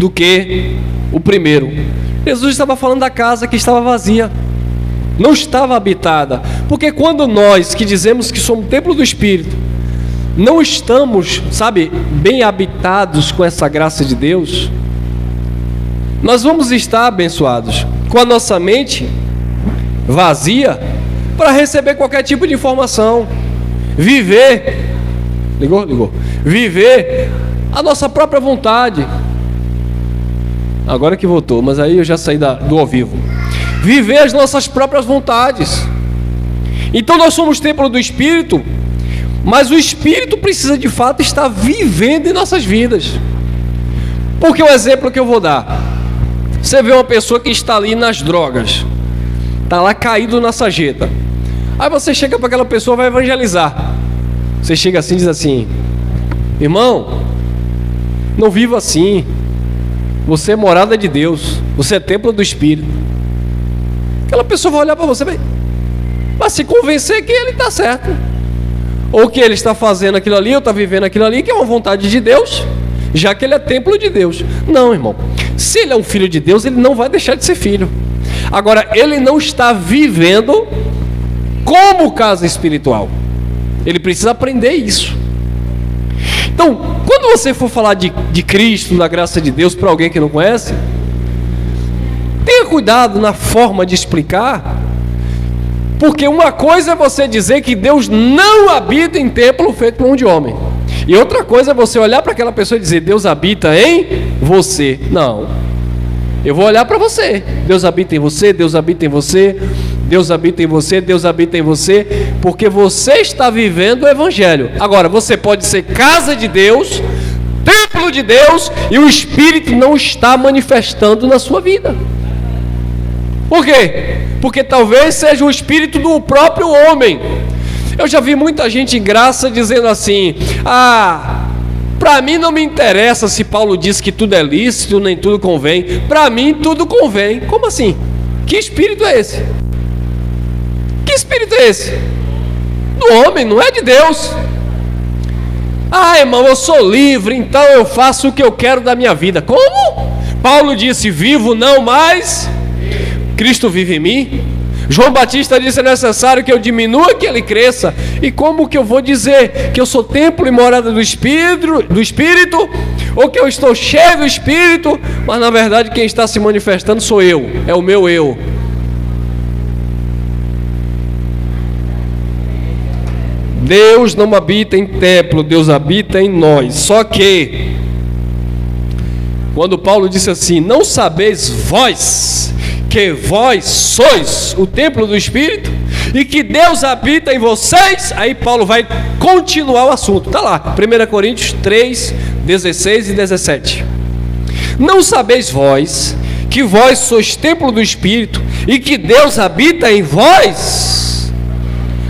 do que o primeiro. Jesus estava falando da casa que estava vazia, não estava habitada, porque quando nós que dizemos que somos templo do Espírito, não estamos, bem habitados com essa graça de Deus, nós vamos estar abençoados com a nossa mente vazia para receber qualquer tipo de informação, viver a nossa própria vontade. Agora que voltou, mas aí eu já saí do ao vivo. Viver as nossas próprias vontades. Então nós somos templo do Espírito, mas o Espírito precisa de fato estar vivendo em nossas vidas. Porque o exemplo que eu vou dar, você vê uma pessoa que está ali nas drogas, está lá caído na sarjeta, aí você chega para aquela pessoa, vai evangelizar, você chega assim e diz assim: irmão, não viva assim, você é morada de Deus, você é templo do Espírito. Aquela pessoa vai olhar para você, vai se convencer que ele está certo, ou que ele está fazendo aquilo ali, ou está vivendo aquilo ali, que é uma vontade de Deus, já que ele é templo de Deus. Não, irmão, se ele é um filho de Deus, ele não vai deixar de ser filho. Agora, ele não está vivendo como casa espiritual, ele precisa aprender isso. Então, quando você for falar de Cristo, da graça de Deus, para alguém que não conhece, tenha cuidado na forma de explicar, porque uma coisa é você dizer que Deus não habita em templo feito por mão de homem, e outra coisa é você olhar para aquela pessoa e dizer: Deus habita em você. Não, eu vou olhar para você: Deus habita em você, Deus habita em você, Deus habita em você, Deus habita em você, porque você está vivendo o Evangelho. Agora, você pode ser casa de Deus, templo de Deus, e o Espírito não está manifestando na sua vida. Por quê? Porque talvez seja o espírito do próprio homem. Eu já vi muita gente em graça dizendo assim: para mim não me interessa se Paulo diz que tudo é lícito, nem tudo convém. Para mim tudo convém. Como assim? Que espírito é esse? Que espírito é esse? Do homem, não é de Deus. Irmão, eu sou livre, então eu faço o que eu quero da minha vida. Como? Paulo disse: vivo não mais, Cristo vive em mim. João Batista disse: é necessário que eu diminua, que ele cresça. E como que eu vou dizer que eu sou templo e morada do Espírito, ou que eu estou cheio do Espírito, mas na verdade quem está se manifestando sou eu, é o meu eu. Deus não habita em templo, Deus habita em nós. Só que quando Paulo disse assim: não sabeis vós que vós sois o templo do Espírito e que Deus habita em vocês, aí Paulo vai continuar o assunto. Está lá, 1 Coríntios 3, 16 e 17. Não sabeis vós que vós sois templo do Espírito e que Deus habita em vós?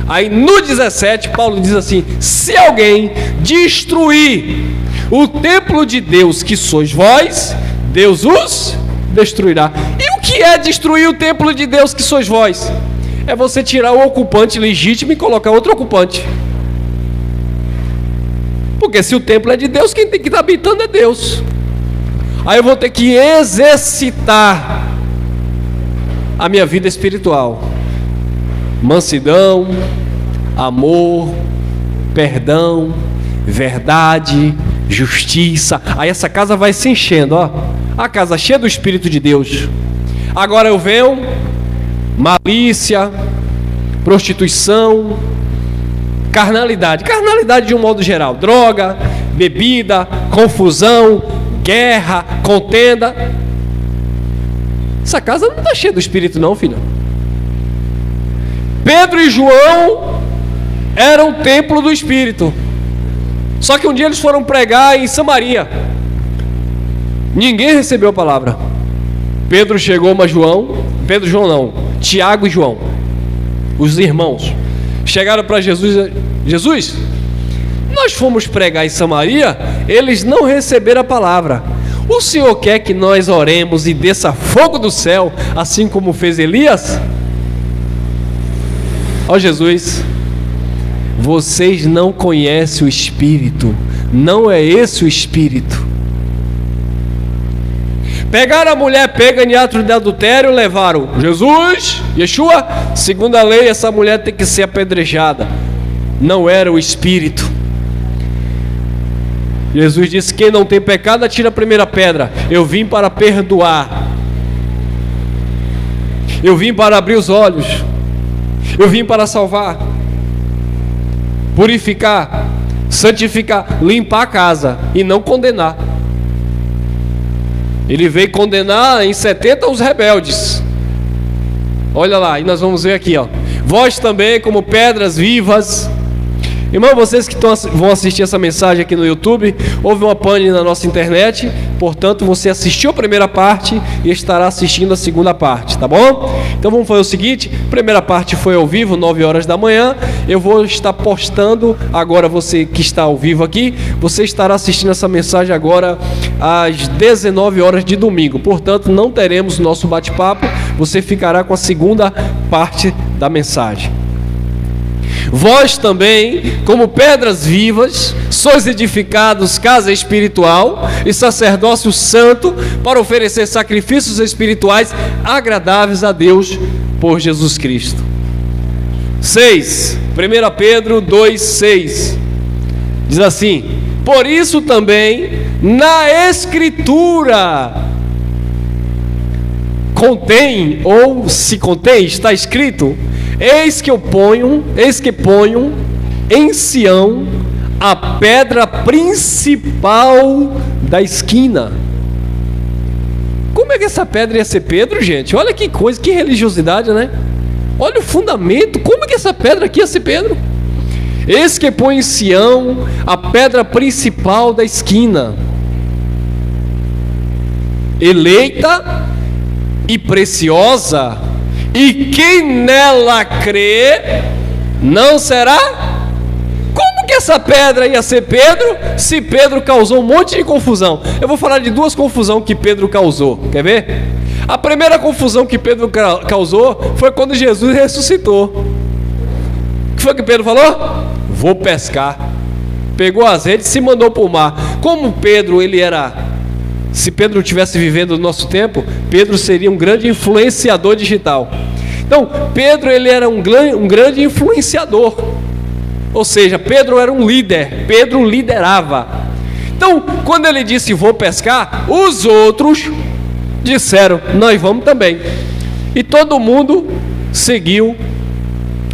Aí no 17 Paulo diz assim: se alguém destruir o templo de Deus que sois vós, Deus os destruirá. E o que é destruir o templo de Deus que sois vós? É você tirar o ocupante legítimo e colocar outro ocupante. Porque se o templo é de Deus, quem tem que estar habitando é Deus. Aí eu vou ter que exercitar a minha vida espiritual: mansidão, amor, perdão, verdade, justiça. Aí essa casa vai se enchendo, ó. A casa cheia do Espírito de Deus. Agora eu venho malícia, prostituição, carnalidade de um modo geral, droga, bebida, confusão, guerra, contenda. Essa casa não está cheia do Espírito não, filho. Pedro e João eram o templo do Espírito. Só que um dia eles foram pregar em Samaria. Ninguém recebeu a palavra. Pedro chegou, mas João não, Tiago e João, os irmãos, chegaram para Jesus: Jesus, nós fomos pregar em Samaria, eles não receberam a palavra. O Senhor quer que nós oremos e desça fogo do céu, assim como fez Elias? Ó Jesus, vocês não conhecem o Espírito, não é esse o Espírito. Pegaram a mulher pega em ato de adultério, levaram Jesus, Yeshua. Segundo a lei, essa mulher tem que ser apedrejada. Não era o espírito. Jesus disse: quem não tem pecado, atira a primeira pedra. Eu vim para perdoar. Eu vim para abrir os olhos. Eu vim para salvar, purificar, santificar, limpar a casa e não condenar. Ele veio condenar em 70 os rebeldes. Olha lá, e nós vamos ver aqui, ó. Vós também, como pedras vivas. Irmão, vocês que vão assistir essa mensagem aqui no YouTube, houve uma pane na nossa internet, portanto você assistiu a primeira parte e estará assistindo a segunda parte, tá bom? Então vamos fazer o seguinte: a primeira parte foi ao vivo, 9 horas da manhã, eu vou estar postando agora. Você que está ao vivo aqui, você estará assistindo essa mensagem agora às 19 horas de domingo, portanto não teremos nosso bate-papo, você ficará com a segunda parte da mensagem. Vós também, como pedras vivas, sois edificados casa espiritual e sacerdócio santo, para oferecer sacrifícios espirituais agradáveis a Deus por Jesus Cristo. 6. 1 Pedro 2,6 diz assim: por isso também na Escritura contém, ou se contém, está escrito: Eis que ponho em Sião a pedra principal da esquina. Como é que essa pedra ia ser Pedro, gente? Olha que coisa, que religiosidade, né? Olha o fundamento, como é que essa pedra aqui ia ser Pedro? Eis que põe em Sião a pedra principal da esquina, eleita e preciosa, e quem nela crê não será. Como que essa pedra ia ser Pedro, se Pedro causou um monte de confusão? Eu vou falar de duas confusões que Pedro causou, quer ver? A primeira confusão que Pedro causou foi quando Jesus ressuscitou. O que foi que Pedro falou? Vou pescar. Pegou as redes e se mandou para o mar. Como Pedro, ele era... Se Pedro estivesse vivendo no nosso tempo, Pedro seria um grande influenciador digital. Então, Pedro, ele era um grande influenciador. Ou seja, Pedro era um líder. Pedro liderava. Então, quando ele disse vou pescar, os outros disseram nós vamos também. E todo mundo seguiu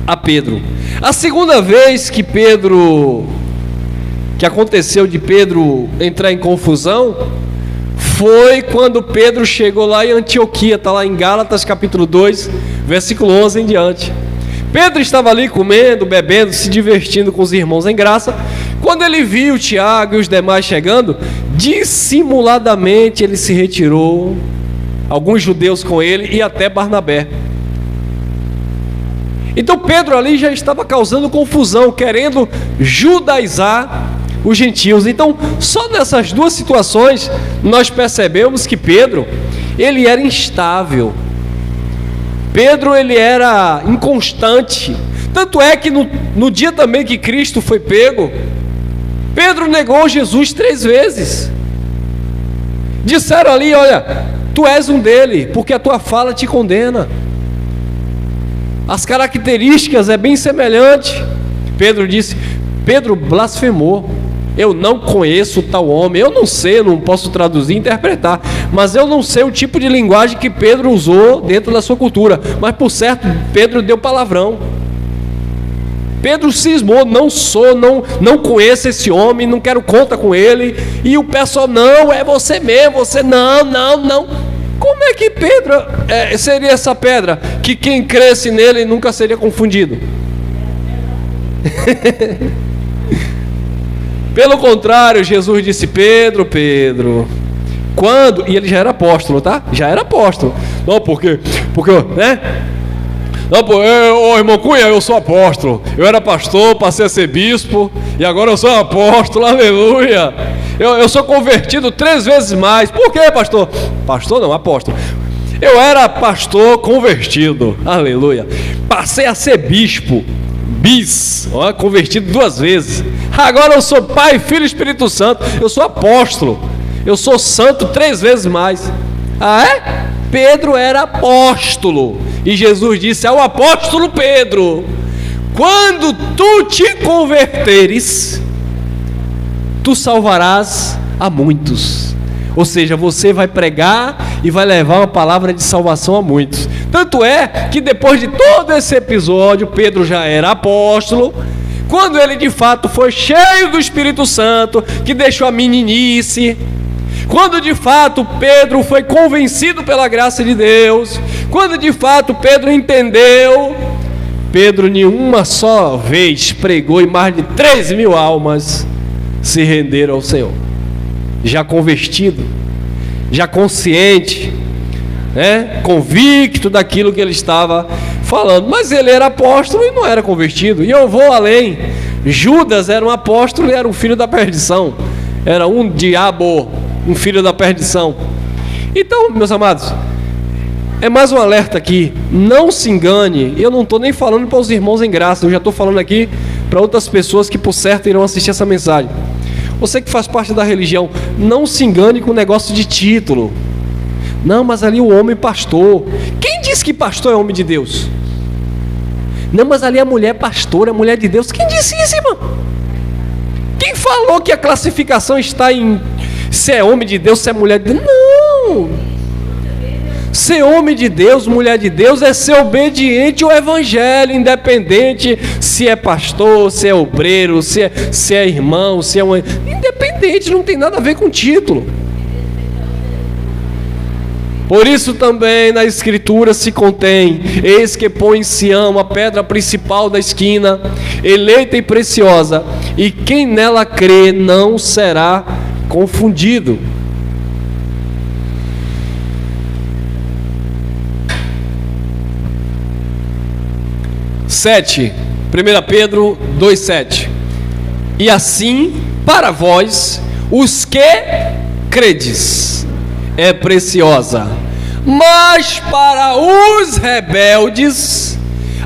a Pedro. A segunda vez que aconteceu de Pedro entrar em confusão foi quando Pedro chegou lá em Antioquia, está lá em Gálatas capítulo 2, versículo 11 em diante. Pedro estava ali comendo, bebendo, se divertindo com os irmãos em graça. Quando ele viu Tiago e os demais chegando, dissimuladamente ele se retirou, alguns judeus com ele e até Barnabé. Então Pedro ali já estava causando confusão, querendo judaizar os gentios. Então, só nessas duas situações nós percebemos que Pedro, ele era instável. Pedro, ele era inconstante. Tanto é que no dia também que Cristo foi pego, Pedro negou Jesus 3 vezes. Disseram ali: olha, tu és um dele, porque a tua fala te condena. As características é bem semelhante. Pedro disse, Pedro blasfemou: eu não conheço tal homem. Eu não sei, eu não posso traduzir e interpretar, mas eu não sei o tipo de linguagem que Pedro usou dentro da sua cultura, mas por certo Pedro deu palavrão. Pedro cismou: não conheço esse homem, não quero conta com ele. E o pessoal: não, é você mesmo, você não. Como é que Pedro seria essa pedra que quem cresce nele nunca seria confundido? Pelo contrário, Jesus disse: Pedro, quando... E ele já era apóstolo, tá? Já era apóstolo. Não, porque né? Não, irmão Cunha, eu sou apóstolo. Eu era pastor, passei a ser bispo, e agora eu sou apóstolo, aleluia. Eu sou convertido 3 vezes mais. Por quê, pastor? Pastor não, apóstolo. Eu era pastor convertido, aleluia. Passei a ser bispo, convertido 2 vezes. Agora eu sou Pai, Filho e Espírito Santo. Eu sou apóstolo. Eu sou santo 3 vezes mais. Ah, é? Pedro era apóstolo. E Jesus disse ao apóstolo Pedro: quando tu te converteres, tu salvarás a muitos. Ou seja, você vai pregar e vai levar uma palavra de salvação a muitos. Tanto é que depois de todo esse episódio, Pedro já era apóstolo. Quando ele de fato foi cheio do Espírito Santo, que deixou a meninice, quando de fato Pedro foi convencido pela graça de Deus, quando de fato Pedro entendeu, Pedro nenhuma só vez pregou e mais de 3.000 almas se renderam ao Senhor. Já convertido, já consciente, né? Convicto daquilo que ele estava falando. Mas ele era apóstolo e não era convertido. E eu vou além. Judas era um apóstolo e era um filho da perdição. Era um diabo, um filho da perdição. Então, meus amados, é mais um alerta aqui. Não se engane. Eu não estou nem falando para os irmãos em graça. Eu já estou falando aqui para outras pessoas que por certo irão assistir essa mensagem. Você que faz parte da religião, não se engane com o negócio de título. Não, mas ali o homem pastor. Quem disse que pastor é homem de Deus? Não, mas ali a mulher pastora, a mulher de Deus. Quem disse isso, irmão? Quem falou que a classificação está em se é homem de Deus, se é mulher de Deus? Não! Ser homem de Deus, mulher de Deus, é ser obediente ao Evangelho, independente se é pastor, se é obreiro, se é irmão, se é um... Independente, não tem nada a ver com título. Por isso também na Escritura se contém: eis que põe em Sião a pedra principal da esquina, eleita e preciosa, e quem nela crê não será confundido. (7) 1 Pedro 2,7: e assim, para vós, os que credes, é preciosa, mas para os rebeldes,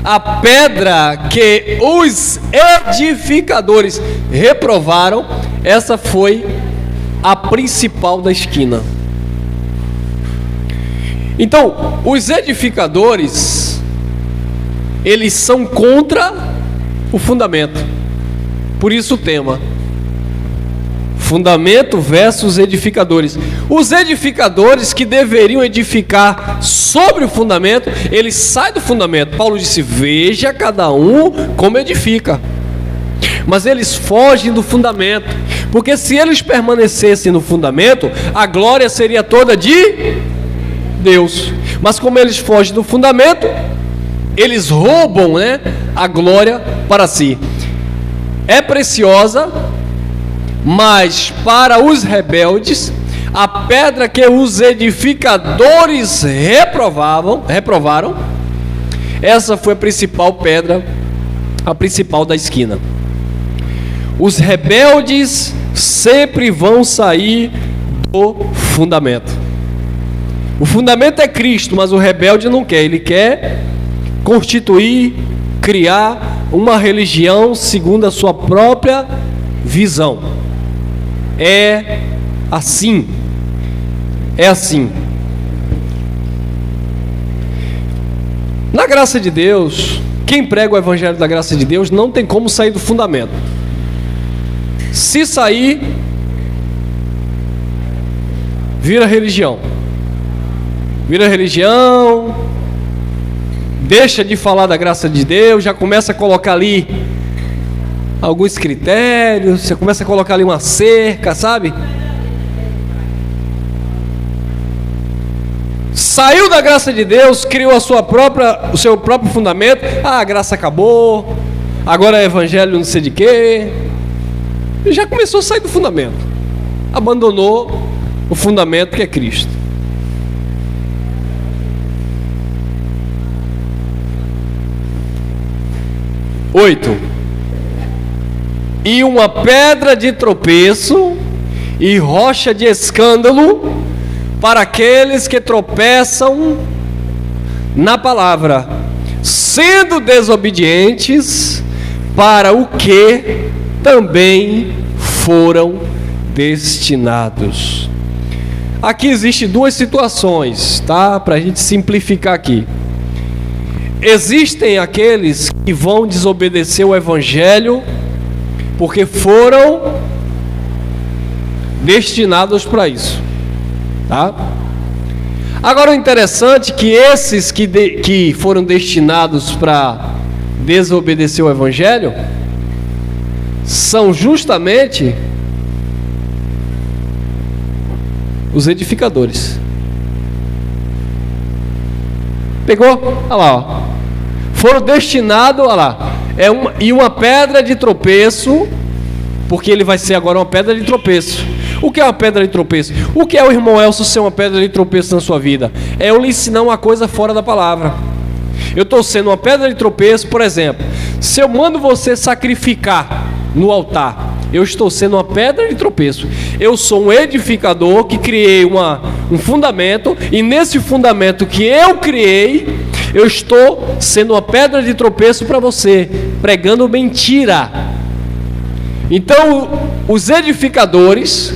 a pedra que os edificadores reprovaram, essa foi a principal da esquina. Então, os edificadores, eles são contra o fundamento. Por isso o tema: fundamento versus edificadores. Os edificadores que deveriam edificar sobre o fundamento, eles saem do fundamento. Paulo disse: veja cada um como edifica. Mas eles fogem do fundamento, porque se eles permanecessem no fundamento, a glória seria toda de Deus. Mas como eles fogem do fundamento, eles roubam, né, a glória para si. É preciosa, mas para os rebeldes, a pedra que os edificadores reprovaram, essa foi a principal pedra, a principal da esquina. Os rebeldes sempre vão sair do fundamento. O fundamento é Cristo, mas o rebelde não quer. Ele quer constituir, criar uma religião segundo a sua própria visão. É assim. É assim. Na graça de Deus, quem prega o evangelho da graça de Deus não tem como sair do fundamento. Se sair, vira religião. Vira religião, deixa de falar da graça de Deus, já começa a colocar ali alguns critérios, você começa a colocar ali uma cerca, sabe? Saiu da graça de Deus, criou o seu próprio fundamento. A graça acabou, agora é evangelho não sei de quê. E já começou a sair do fundamento, abandonou o fundamento que é Cristo. (8) E uma pedra de tropeço e rocha de escândalo para aqueles que tropeçam na palavra, sendo desobedientes, para o que também foram destinados. aqui existem duas situações, tá? Para a gente simplificar aqui. Existem aqueles que vão desobedecer o Evangelho porque foram destinados para isso, tá? Agora, o interessante é que esses que foram destinados para desobedecer o Evangelho são justamente os edificadores. Pegou? Olha lá, ó. Foram destinados, olha lá, uma pedra de tropeço, porque ele vai ser agora uma pedra de tropeço. O que é uma pedra de tropeço? O que é o irmão Elcio ser uma pedra de tropeço na sua vida? É eu lhe ensinar uma coisa fora da palavra. Eu estou sendo uma pedra de tropeço, por exemplo, se eu mando você sacrificar no altar, eu estou sendo uma pedra de tropeço. Eu sou um edificador que criei um fundamento, e nesse fundamento que eu criei, eu estou sendo uma pedra de tropeço para você, pregando mentira. Então, os edificadores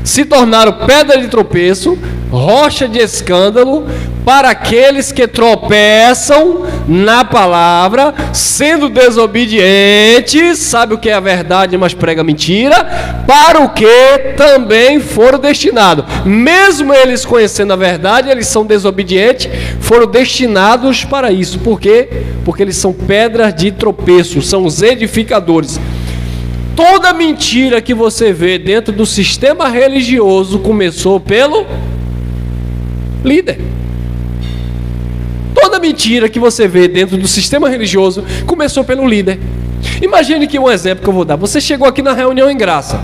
se tornaram pedra de tropeço, rocha de escândalo, para aqueles que tropeçam na palavra, sendo desobedientes, sabe o que é a verdade, mas prega mentira, para o que também foram destinados. Mesmo eles conhecendo a verdade, eles são desobedientes, foram destinados para isso. Por quê? Porque eles são pedras de tropeço, são os edificadores. Toda mentira que você vê dentro do sistema religioso começou pelo líder. Toda mentira que você vê dentro do sistema religioso começou pelo líder. Imagine que um exemplo que eu vou dar. Você chegou aqui na reunião em graça.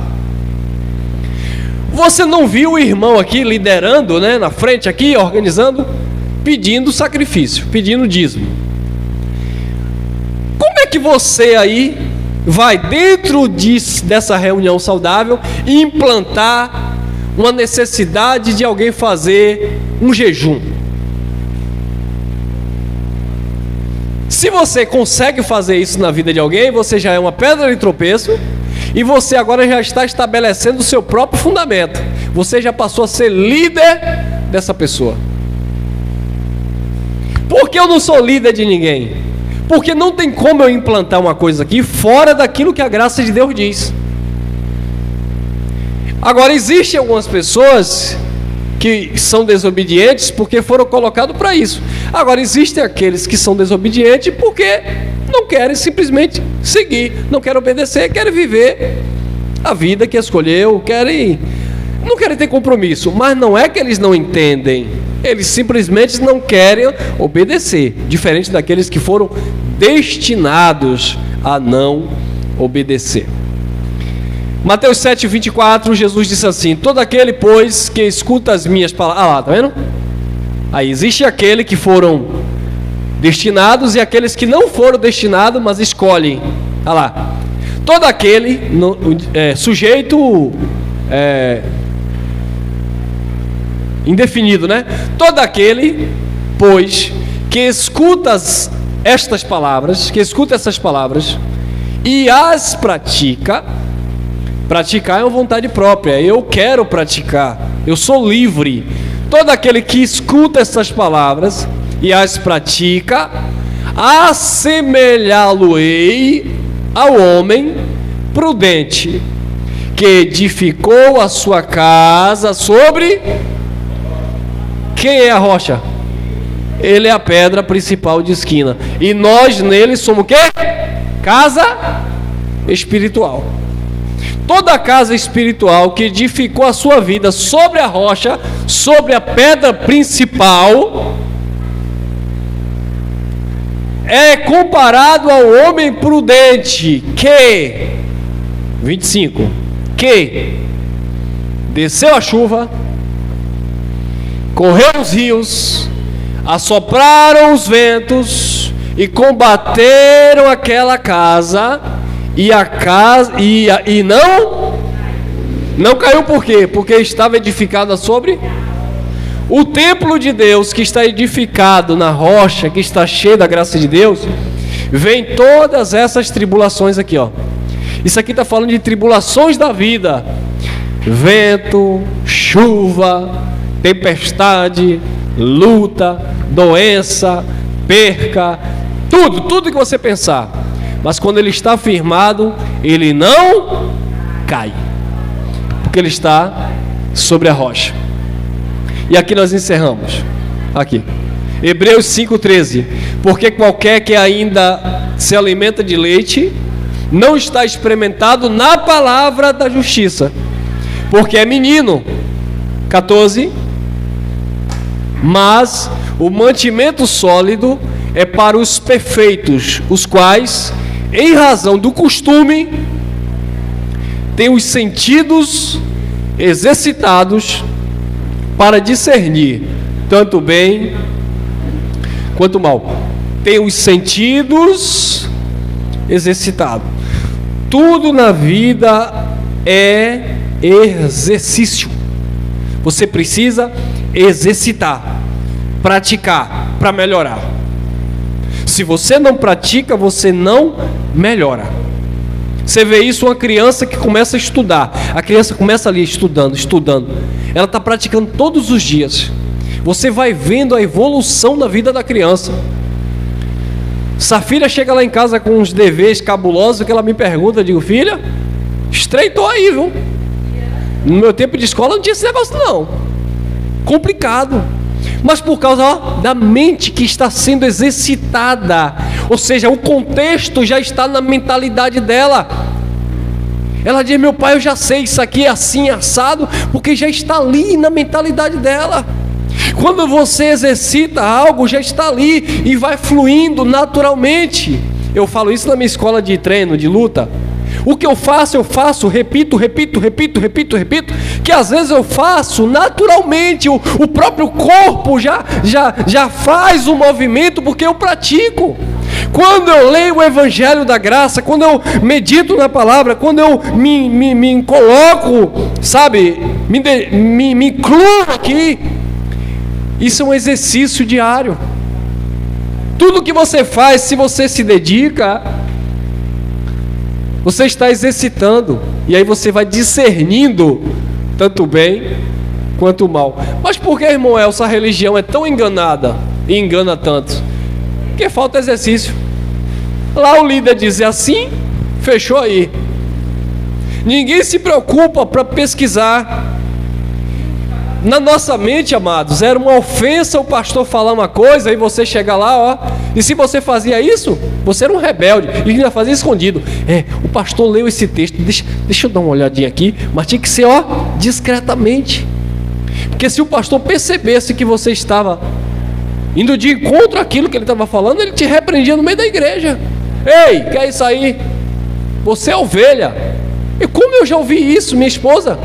Você não viu o irmão aqui liderando, né, na frente aqui, organizando, pedindo sacrifício, pedindo dízimo. Como é que você aí vai dentro dessa reunião saudável implantar uma necessidade de alguém fazer um jejum? Se você consegue fazer isso na vida de alguém, você já é uma pedra de tropeço e você agora já está estabelecendo o seu próprio fundamento. Você já passou a ser líder dessa pessoa. Por que eu não sou líder de ninguém? Porque não tem como eu implantar uma coisa aqui fora daquilo que a graça de Deus diz. Agora, existem algumas pessoas que são desobedientes porque foram colocados para isso. Agora, existem aqueles que são desobedientes porque não querem simplesmente seguir, não querem obedecer, querem viver a vida que escolheu, não querem ter compromisso. Mas não é que eles não entendem, eles simplesmente não querem obedecer, diferente daqueles que foram destinados a não obedecer. Mateus 7, 24, Jesus disse assim: todo aquele, pois, que escuta as minhas palavras... Ah lá, tá vendo? Aí existe aquele que foram destinados e aqueles que não foram destinados, mas escolhem. Ah lá. Todo aquele, sujeito indefinido, né? Todo aquele, pois, que escuta estas palavras, essas palavras e as pratica. Praticar é uma vontade própria, eu quero praticar, eu sou livre. Todo aquele que escuta essas palavras e as pratica, assemelhá-lo-ei ao homem prudente, que edificou a sua casa sobre... Quem é a rocha? Ele é a pedra principal de esquina. E nós nele somos o quê? Casa espiritual. Toda casa espiritual que edificou a sua vida sobre a rocha, sobre a pedra principal, é comparado ao homem prudente que, 25, que desceu a chuva, correram os rios, assopraram os ventos e combateram aquela casa, e a casa não caiu. Por quê? Porque estava edificada sobre o templo de Deus, que está edificado na rocha, que está cheio da graça de Deus. Vem todas essas tribulações aqui, Isso aqui está falando de tribulações da vida: vento, chuva, chuva, tempestade, luta, doença, perca, tudo que você pensar. Mas quando ele está firmado, ele não cai, porque ele está sobre a rocha. E aqui nós encerramos. Aqui, Hebreus 5,13. Porque qualquer que ainda se alimenta de leite não está experimentado na palavra da justiça, porque é menino. 14. Mas o mantimento sólido é para os perfeitos, os quais, em razão do costume, têm os sentidos exercitados para discernir tanto bem quanto mal. Tem os sentidos exercitados. Tudo na vida é exercício. Você precisa exercitar, praticar para melhorar. Se você não pratica, você não melhora. Você vê isso, uma criança que começa a estudar. A criança começa ali estudando. Ela está praticando todos os dias. Você vai vendo a evolução na vida da criança. Safira chega lá em casa com uns deveres cabulosos que ela me pergunta, eu digo, filha, estreitou aí, viu? No meu tempo de escola não tinha esse negócio não. Complicado. Mas por causa da mente que está sendo exercitada, ou seja, o contexto já está na mentalidade dela. Ela diz, meu pai, eu já sei, isso aqui é assim, assado, porque já está ali na mentalidade dela. Quando você exercita algo, já está ali e vai fluindo naturalmente. Eu falo isso na minha escola de treino, de luta. O que eu faço, repito, que às vezes eu faço naturalmente, o próprio corpo já faz o movimento porque eu pratico. Quando eu leio o Evangelho da Graça, quando eu medito na palavra, quando eu me coloco, sabe, me incluo aqui, isso é um exercício diário. Tudo que você faz, se você se dedica, você está exercitando, e aí você vai discernindo tanto bem quanto mal. Mas por que, irmão Elcio, a religião é tão enganada e engana tanto? Porque falta exercício. Lá o líder diz assim, fechou aí. Ninguém se preocupa para pesquisar. Na nossa mente, amados, era uma ofensa o pastor falar uma coisa e você chegar lá, ó. E se você fazia isso, você era um rebelde e ainda fazia escondido. O pastor leu esse texto, deixa eu dar uma olhadinha aqui, mas tinha que ser, ó, discretamente. Porque se o pastor percebesse que você estava indo de encontro àquilo que ele estava falando, ele te repreendia no meio da igreja. Ei, quer isso aí? Você é ovelha. E como eu já ouvi isso, minha esposa?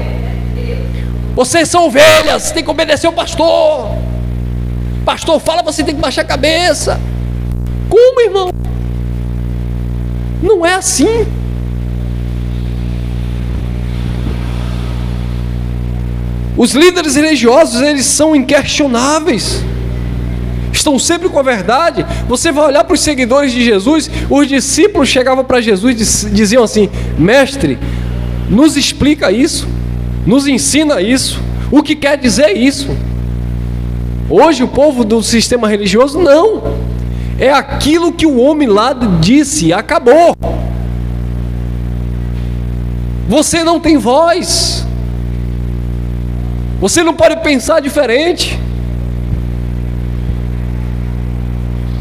Vocês são ovelhas, você tem que obedecer ao pastor. Pastor fala, você tem que baixar a cabeça. Como, irmão? Não é assim. Os líderes religiosos, eles são inquestionáveis. Estão sempre com a verdade. Você vai olhar para os seguidores de Jesus. Os discípulos chegavam para Jesus e diziam assim, mestre, nos explica isso, nos ensina isso, o que quer dizer isso? Hoje o povo do sistema religioso não, é aquilo que o homem lá disse, acabou. Você não tem voz, você não pode pensar diferente.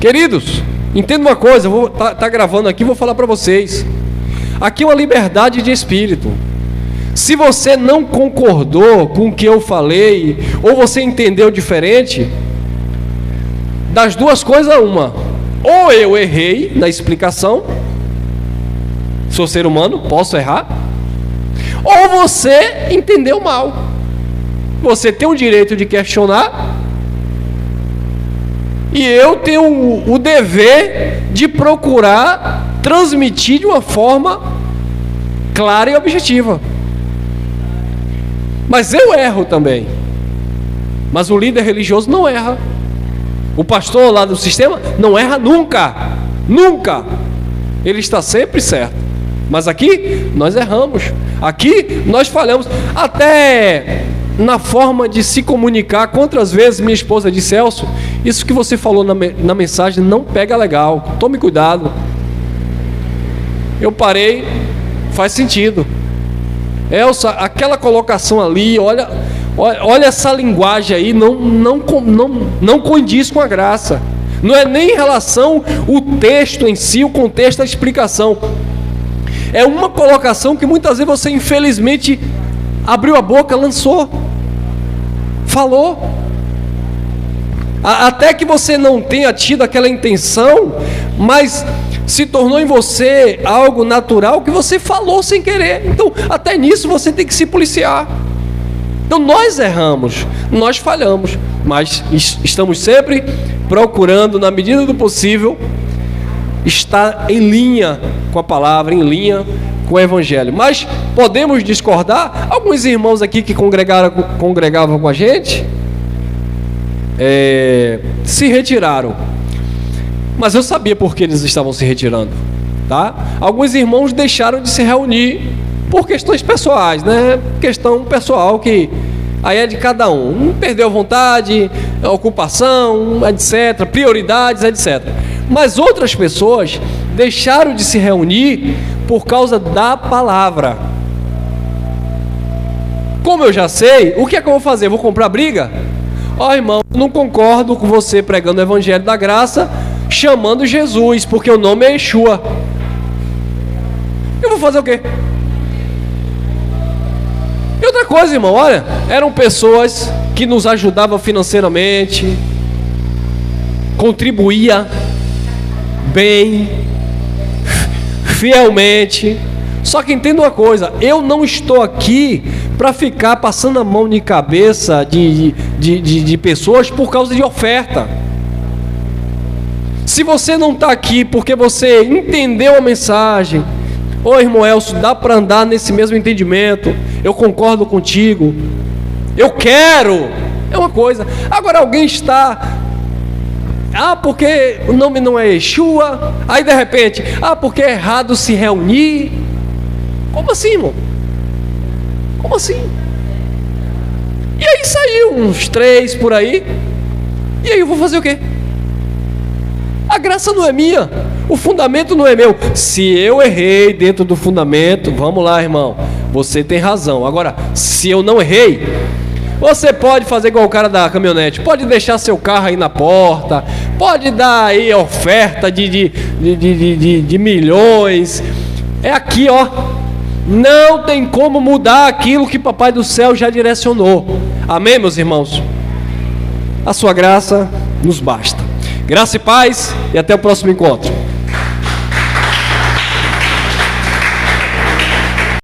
Queridos, entenda uma coisa, eu vou tá gravando aqui, vou falar para vocês. Aqui é uma liberdade de espírito. Se você não concordou com o que eu falei, ou você entendeu diferente, das duas coisas uma, ou eu errei na explicação, sou ser humano, posso errar, ou você entendeu mal. Você tem o direito de questionar, e eu tenho o dever de procurar transmitir de uma forma clara e objetiva. Mas eu erro também. Mas o líder religioso não erra. O pastor lá do sistema não erra nunca. Nunca. Ele está sempre certo. Mas aqui nós erramos. Aqui nós falhamos. Até na forma de se comunicar. Quantas vezes minha esposa disse: Celso, isso que você falou na mensagem não pega legal, tome cuidado. Eu parei, faz sentido. Elsa, aquela colocação ali, olha essa linguagem aí, não condiz com a graça. Não é nem em relação ao texto em si, o contexto, a explicação. É uma colocação que muitas vezes você, infelizmente, abriu a boca, lançou, falou. Até que você não tenha tido aquela intenção, mas se tornou em você algo natural que você falou sem querer. Então, até nisso você tem que se policiar. Então, nós erramos, nós falhamos, mas estamos sempre procurando, na medida do possível, estar em linha com a palavra, em linha com o Evangelho. Mas podemos discordar. Alguns irmãos aqui que congregavam com a gente se retiraram, mas eu sabia por que eles estavam se retirando, tá? Alguns irmãos deixaram de se reunir por questões pessoais, né? Questão pessoal que aí é de cada um. Perdeu a vontade, a ocupação, etc., prioridades, etc. Mas outras pessoas deixaram de se reunir por causa da palavra. Como eu já sei, o que é que eu vou fazer? Vou comprar briga? Ó, irmão, não concordo com você pregando o Evangelho da Graça, chamando Jesus, porque o nome é Yeshua. Eu vou fazer o quê? E outra coisa, irmão, olha, eram pessoas que nos ajudavam financeiramente, contribuía bem, fielmente. Só que entenda uma coisa, eu não estou aqui para ficar passando a mão de cabeça de pessoas por causa de oferta. Se você não está aqui porque você entendeu a mensagem, ô irmão Elcio, dá para andar nesse mesmo entendimento, eu concordo contigo, eu quero, é uma coisa. Agora alguém está, porque o nome não é Yeshua, aí de repente, porque é errado se reunir. Como assim, irmão? Como assim? E aí saiu uns 3 por aí, e aí eu vou fazer o quê? A graça não é minha, o fundamento não é meu. Se eu errei dentro do fundamento, vamos lá, irmão, você tem razão. Agora, se eu não errei, você pode fazer igual o cara da caminhonete, pode deixar seu carro aí na porta, pode dar aí oferta de milhões. É aqui, ó. Não tem como mudar aquilo que Papai do Céu já direcionou. Amém, meus irmãos? A sua graça nos basta. Graça e paz, e até o próximo encontro.